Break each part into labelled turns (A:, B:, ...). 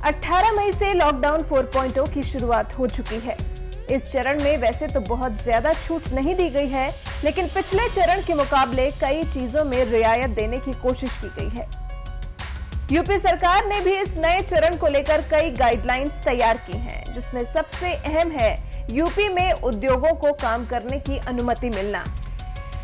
A: 18 मई से लॉकडाउन 4.0 की शुरुआत हो चुकी है। इस चरण में वैसे तो बहुत ज्यादा छूट नहीं दी गई है, लेकिन पिछले चरण के मुकाबले कई चीजों में रियायत देने की कोशिश की गई है। यूपी सरकार ने भी इस नए चरण को लेकर कई गाइडलाइंस तैयार की हैं, जिसमें सबसे अहम है यूपी में उद्योगों को काम करने की अनुमति मिलना,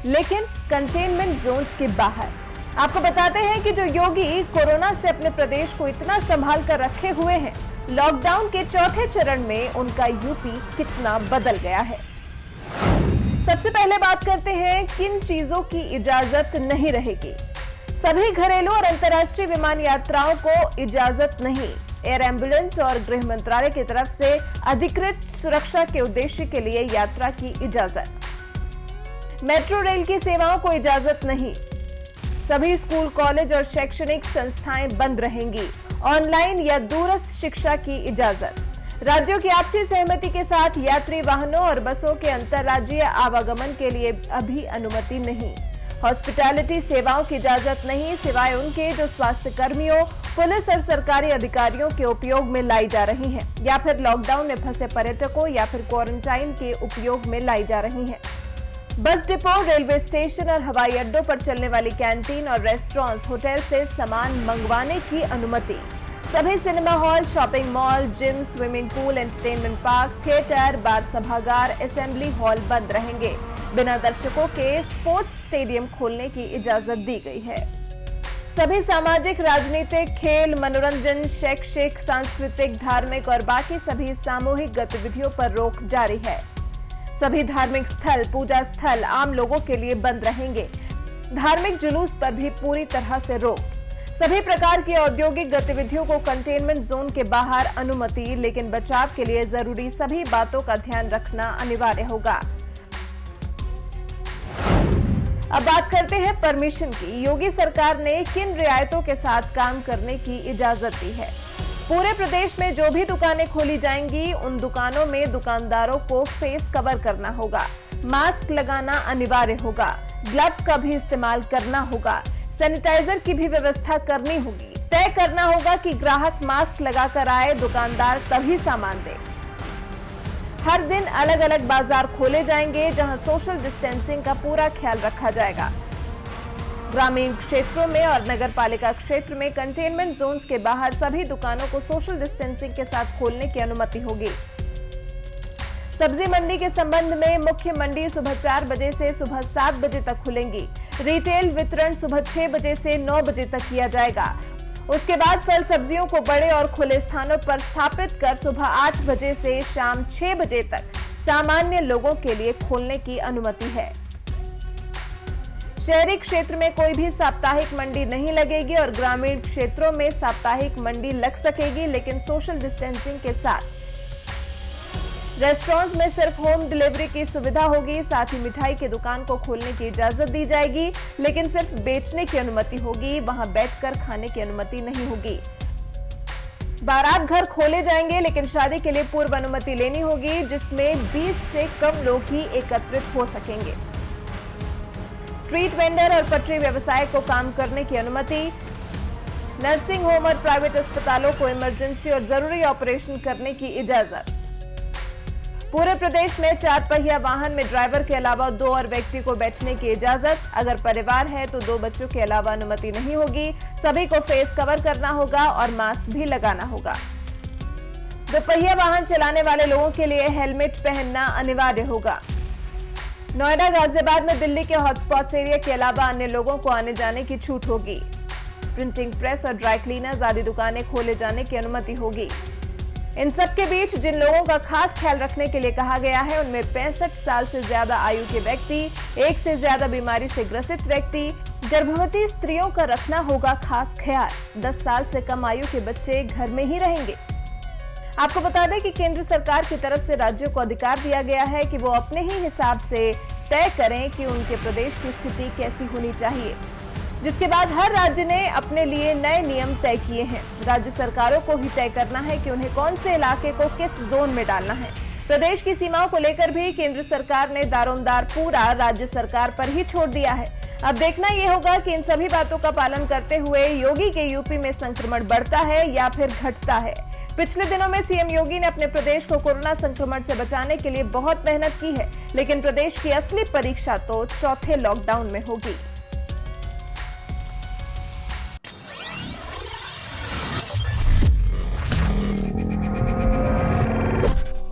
A: लेकिन कंटेनमेंट जोन्स के बाहर। आपको बताते हैं कि जो योगी कोरोना से अपने प्रदेश को इतना संभाल कर रखे हुए हैं, लॉकडाउन के चौथे चरण में उनका यूपी कितना बदल गया है। सबसे पहले बात करते हैं किन चीजों की इजाजत नहीं रहेगी। सभी घरेलू और अंतर्राष्ट्रीय विमान यात्राओं को इजाजत नहीं। एयर एम्बुलेंस और गृह मंत्रालय की तरफ से अधिकृत सुरक्षा के उद्देश्य के लिए यात्रा की इजाजत। मेट्रो रेल की सेवाओं को इजाजत नहीं। सभी स्कूल, कॉलेज और शैक्षणिक संस्थाएं बंद रहेंगी। ऑनलाइन या दूरस्थ शिक्षा की इजाजत। राज्यों की आपसी सहमति के साथ यात्री वाहनों और बसों के अंतर्राज्यीय आवागमन के लिए अभी अनुमति नहीं। हॉस्पिटैलिटी सेवाओं की इजाजत नहीं, सिवाय उनके जो स्वास्थ्य कर्मियों, पुलिस और सरकारी अधिकारियों के उपयोग में लाई जा रही हैं, या फिर लॉकडाउन में फंसे पर्यटकों या फिर क्वारंटाइन के उपयोग में लाई जा रही हैं। बस डिपो, रेलवे स्टेशन और हवाई अड्डों पर चलने वाली कैंटीन और रेस्टोरेंट्स, होटल से सामान मंगवाने की अनुमति। सभी cinema hall, shopping mall, gym, swimming pool, entertainment park, theatre, bar, सभागार, असेंबली हॉल बंद रहेंगे। बिना दर्शकों के स्पोर्ट्स स्टेडियम खोलने की इजाजत दी गई है। सभी सामाजिक, राजनीतिक, खेल, मनोरंजन, शैक्षिक, सांस्कृतिक, धार्मिक और बाकी सभी सामूहिक गतिविधियों पर रोक जारी है। सभी धार्मिक स्थल, पूजा स्थल आम लोगों के लिए बंद रहेंगे। धार्मिक जुलूस पर भी पूरी तरह से रोक। सभी प्रकार की औद्योगिक गतिविधियों को कंटेनमेंट जोन के बाहर अनुमति, लेकिन बचाव के लिए जरूरी सभी बातों का ध्यान रखना अनिवार्य होगा। अब बात करते हैं परमिशन की। योगी सरकार ने किन रियायतों के साथ काम करने की इजाजत दी है। पूरे प्रदेश में जो भी दुकानें खोली जाएंगी, उन दुकानों में दुकानदारों को फेस कवर करना होगा, मास्क लगाना अनिवार्य होगा, ग्लव्स का भी इस्तेमाल करना होगा, सैनिटाइजर की भी व्यवस्था करनी होगी। तय करना होगा कि ग्राहक मास्क लगाकर आए, दुकानदार तभी सामान दे। हर दिन अलग अलग बाजार खोले जाएंगे, जहां सोशल डिस्टेंसिंग का पूरा ख्याल रखा जाएगा। ग्रामीण क्षेत्रों में और नगर पालिका क्षेत्र में कंटेनमेंट जोन्स के बाहर सभी दुकानों को सोशल डिस्टेंसिंग के साथ खोलने की अनुमति होगी। सब्जी मंडी के संबंध में मुख्य मंडी सुबह 4 बजे से सुबह 7 बजे तक खुलेंगी। रिटेल वितरण सुबह 6 बजे से 9 बजे तक किया जाएगा। उसके बाद फल सब्जियों को बड़े और खुले स्थानों पर स्थापित कर सुबह 8 बजे से शाम 6 बजे तक सामान्य लोगों के लिए खोलने की अनुमति है। शहरी क्षेत्र में कोई भी साप्ताहिक मंडी नहीं लगेगी और ग्रामीण क्षेत्रों में साप्ताहिक मंडी लग सकेगी, लेकिन सोशल डिस्टेंसिंग के साथ। रेस्टोरेंट्स में सिर्फ होम डिलीवरी की सुविधा होगी। साथ ही मिठाई की दुकान को खोलने की इजाजत दी जाएगी, लेकिन सिर्फ बेचने की अनुमति होगी, वहां बैठकर खाने की अनुमति नहीं होगी। बारात घर खोले जाएंगे, लेकिन शादी के लिए पूर्व अनुमति लेनी होगी, जिसमें 20 से कम लोग ही एकत्रित हो सकेंगे। स्ट्रीट वेंडर और पटरी व्यवसाय को काम करने की अनुमति। नर्सिंग होम और प्राइवेट अस्पतालों को इमरजेंसी और जरूरी ऑपरेशन करने की इजाजत। पूरे प्रदेश में 4 पहिया वाहन में ड्राइवर के अलावा 2 और व्यक्ति को बैठने की इजाजत। अगर परिवार है तो 2 बच्चों के अलावा अनुमति नहीं होगी। सभी को फेस कवर करना होगा और मास्क भी लगाना होगा। 2 पहिया वाहन चलाने वाले लोगों के लिए हेलमेट पहनना अनिवार्य होगा। नोएडा, गाजियाबाद में दिल्ली के हॉटस्पॉट एरिया के अलावा अन्य लोगों को आने जाने की छूट होगी। प्रिंटिंग प्रेस और ड्राई क्लीनर्स आदि दुकानें खोले जाने की अनुमति होगी। इन सब के बीच जिन लोगों का खास ख्याल रखने के लिए कहा गया है, उनमें 65 साल से ज्यादा आयु के व्यक्ति, 1 से ज्यादा बीमारी से ग्रसित व्यक्ति, गर्भवती स्त्रियों का रखना होगा खास ख्याल। 10 साल से कम आयु के बच्चे घर में ही रहेंगे। आपको बता दें कि केंद्र सरकार की तरफ से राज्यों को अधिकार दिया गया है कि वो अपने ही हिसाब से तय करें कि उनके प्रदेश की स्थिति कैसी होनी चाहिए, जिसके बाद हर राज्य ने अपने लिए नए नियम तय किए हैं। राज्य सरकारों को ही तय करना है कि उन्हें कौन से इलाके को किस जोन में डालना है। प्रदेश की सीमाओं को लेकर भी केंद्र सरकार ने दारोमदार पूरा राज्य सरकार पर ही छोड़ दिया है। अब देखना यह होगा कि इन सभी बातों का पालन करते हुए योगी के यूपी में संक्रमण बढ़ता है या फिर घटता है। पिछले दिनों में सीएम योगी ने अपने प्रदेश को कोरोना संक्रमण से बचाने के लिए बहुत मेहनत की है, लेकिन प्रदेश की असली परीक्षा तो चौथे लॉकडाउन में होगी।